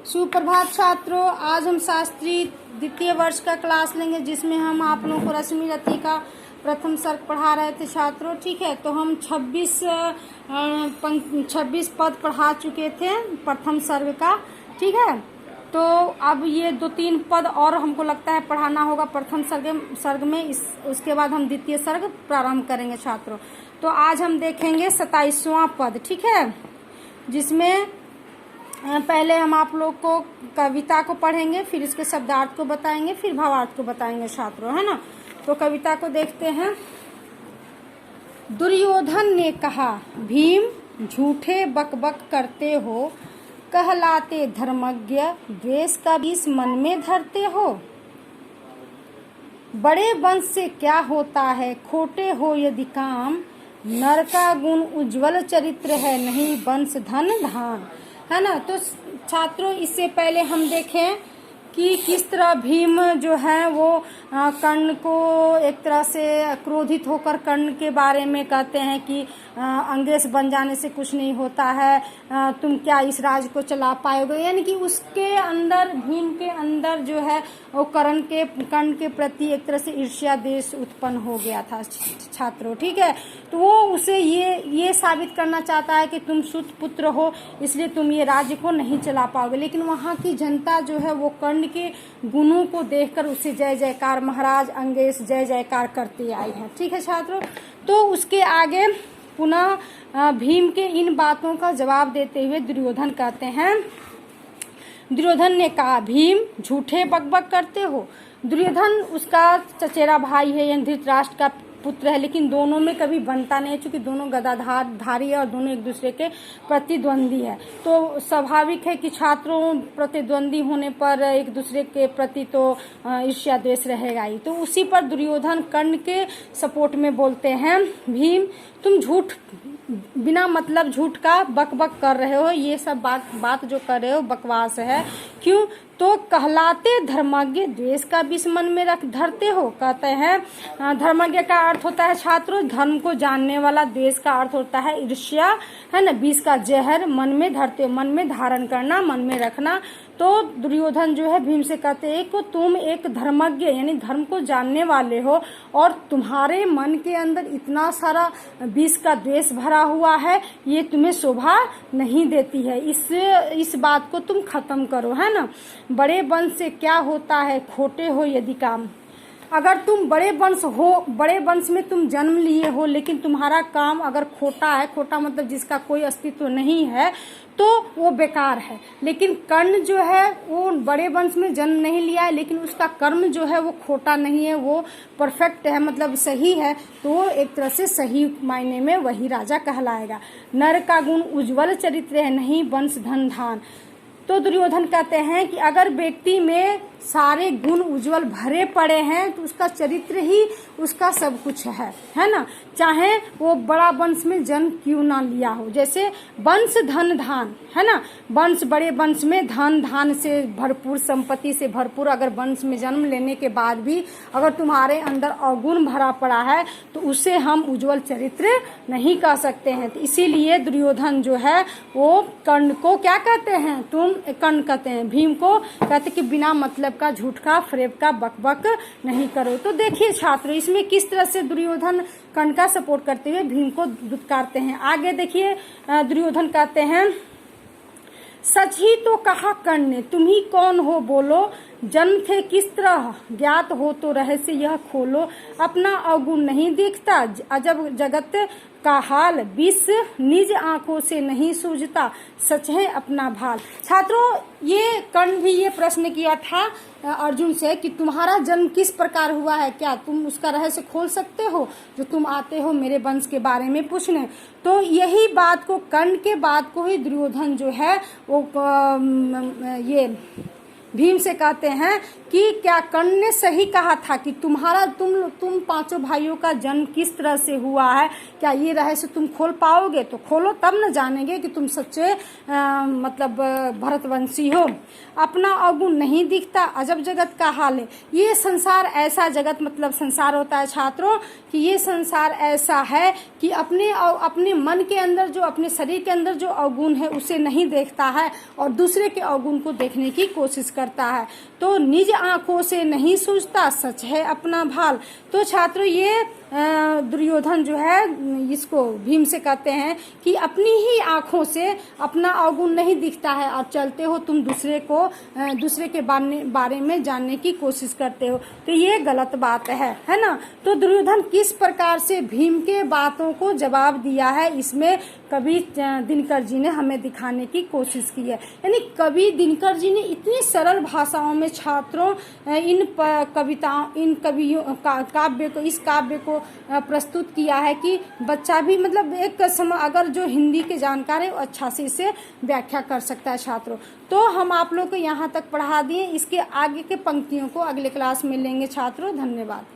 सुप्रभात छात्रों, आज हम शास्त्री द्वितीय वर्ष का क्लास लेंगे जिसमें हम आप लोगों को रश्मि रति का प्रथम सर्ग पढ़ा रहे थे छात्रों। ठीक है, तो हम 26 पद पढ़ा चुके थे प्रथम सर्ग का। ठीक है, तो अब ये 2-3 पद और हमको लगता है पढ़ाना होगा प्रथम सर्ग में। उसके बाद हम द्वितीय सर्ग प्रारंभ करेंगे छात्रों। तो आज हम देखेंगे 27वां पद। ठीक है, जिसमें पहले हम आप लोग को कविता को पढ़ेंगे, फिर इसके शब्दार्थ को बताएंगे, फिर भावार्थ को बताएंगे छात्रों, है ना। तो कविता को देखते हैं। दुर्योधन ने कहा, भीम झूठे बकबक करते हो, कहलाते धर्मज्ञ, द्वेष का विष मन में धरते हो। बड़े वंश से क्या होता है, खोटे हो यदि काम, नर का गुण उज्ज्वल चरित्र है, नहीं वंश धन धान, है ना। तो छात्रों, इससे पहले हम देखें कि किस तरह भीम जो है वो कर्ण को एक तरह से क्रोधित होकर कर्ण के बारे में कहते हैं कि अंग्रेज बन जाने से कुछ नहीं होता है, तुम क्या इस राज को चला पाओगे। यानी कि उसके अंदर, भीम के अंदर जो है वो कर्ण के प्रति एक तरह से ईर्ष्या देश उत्पन्न हो गया था छात्रों। ठीक है, तो वो उसे ये साबित करना चाहता है कि तुम सुत पुत्र हो, इसलिए तुम ये राज्य को नहीं चला पाओगे। लेकिन वहाँ की जनता जो है वो कर्ण के गुणों को देखकर उसे जय जयकार, महाराज अंगेश जय जयकार करते आई है। ठीक है छात्रों, तो उसके आगे पुनः भीम के इन बातों का जवाब देते हुए दुर्योधन कहते हैं, दुर्योधन ने कहा, भीम झूठे बकबक करते हो। दुर्योधन उसका चचेरा भाई है, यानी धृतराष्ट्र का पुत्र है, लेकिन दोनों में कभी बनता नहीं है, क्योंकि दोनों गदाधारी है और दोनों एक दूसरे के प्रतिद्वंदी है। तो स्वाभाविक है कि छात्रों प्रतिद्वंदी होने पर एक दूसरे के प्रति तो ईर्ष्या द्वेष रहेगा ही। तो उसी पर दुर्योधन कर्ण के सपोर्ट में बोलते हैं, भीम तुम झूठ, बिना मतलब झूठ का बकबक कर रहे हो, ये सब बात जो कर रहे हो बकवास है। क्यों? तो कहलाते धर्मज्ञ, द्वेष का विष मन में धरते हो। कहते हैं धर्मज्ञ का अर्थ होता है छात्रों धर्म को जानने वाला, द्वेष का अर्थ होता है ईर्ष्या, है ना, विष का जहर मन में धरते हो, मन में धारण करना, मन में रखना। तो दुर्योधन जो है भीम से कहते हैं कि तुम एक धर्मज्ञ यानी धर्म को जानने वाले हो और तुम्हारे मन के अंदर इतना सारा विष का द्वेष भरा हुआ है, ये तुम्हें शोभा नहीं देती है। इस बात को तुम खत्म करो, है ना। बड़े वंश से क्या होता है, खोटे हो यदि काम। अगर तुम बड़े वंश में तुम जन्म लिए हो, लेकिन तुम्हारा काम अगर खोटा है, खोटा मतलब जिसका कोई अस्तित्व नहीं है, तो वो बेकार है। लेकिन कर्ण जो है वो बड़े वंश में जन्म नहीं लिया है, लेकिन उसका कर्म जो है वो खोटा नहीं है, वो परफेक्ट है, मतलब सही है। तो वो एक तरह से सही मायने में वही राजा कहलाएगा। नर का गुण उज्ज्वल चरित्र है, नहीं वंश धन धान। तो दुर्योधन कहते हैं कि अगर व्यक्ति में सारे गुण उज्जवल भरे पड़े हैं तो उसका चरित्र ही उसका सब कुछ है ना। चाहे वो बड़ा वंश में जन्म क्यों ना लिया हो, जैसे वंश धन धान, है ना। वंश, बड़े वंश में धन धान से भरपूर, संपत्ति से भरपूर अगर वंश में जन्म लेने के बाद भी अगर तुम्हारे अंदर अवगुण भरा पड़ा है तो उसे हम उज्जवल चरित्र नहीं कह सकते हैं। तो इसीलिए दुर्योधन जो है वो कर्ण को क्या कहते हैं, कर्ण कहते हैं, भीम को कहते कि बिना मतलब का, झूठ का, फरेब का बकबक नहीं करो। तो देखिए छात्रों, इसमें किस तरह से दुर्योधन कर्ण का सपोर्ट करते हुए भीम को दुत्कारते हैं। आगे देखिए, दुर्योधन कहते हैं, सच ही तो कहा कर्ण ने, तुम ही कौन हो बोलो, जन्म थे किस तरह, ज्ञात हो तो रहस्य यह खोलो, अपना अवगुण नहीं देखता, अजब जगत का हाल, विष निज आंखों से नहीं सूझता, सच है अपना भाल। छात्रों, ये कर्ण भी ये प्रश्न किया था अर्जुन से कि तुम्हारा जन्म किस प्रकार हुआ है, क्या तुम उसका रहस्य खोल सकते हो, जो तुम आते हो मेरे वंश के बारे में पूछने। तो यही बात को, कर्ण के बात को ही दुर्योधन जो है वो ये भीम से कहते हैं कि क्या कर्ण ने सही कहा था कि तुम पांचों भाइयों का जन्म किस तरह से हुआ है, क्या ये रहस्य तुम खोल पाओगे? तो खोलो तब न जानेंगे कि तुम सच्चे मतलब भरतवंशी हो। अपना अवगुण नहीं दिखता, अजब जगत का हाल है। ये संसार ऐसा जगत मतलब संसार होता है छात्रों कि ये संसार ऐसा है कि अपने मन के अंदर जो अपने शरीर के अंदर जो अवगुण है उसे नहीं देखता है और दूसरे के अवगुण को देखने की कोशिश करता है। तो निज आंखों से नहीं सूझता, सच है अपना भाल। तो छात्रों ये दुर्योधन जो है इसको भीम से कहते हैं कि अपनी ही आंखों से अपना अवगुण नहीं दिखता है और चलते हो तुम दूसरे के बारे में जानने की कोशिश करते हो, तो ये गलत बात है ना। तो दुर्योधन किस प्रकार से भीम के बातों को जवाब दिया है, इसमें कवि दिनकर जी ने हमें दिखाने की कोशिश की है। यानी कवि दिनकर जी ने इतनी सरल भाषाओं में छात्रों इस काव्य को प्रस्तुत किया है कि बच्चा भी मतलब अगर जो हिंदी के जानकार है वो अच्छा से इसे व्याख्या कर सकता है छात्रों। तो हम आप लोग को यहाँ तक पढ़ा दिए, इसके आगे के पंक्तियों को अगले क्लास में लेंगे छात्रों। धन्यवाद।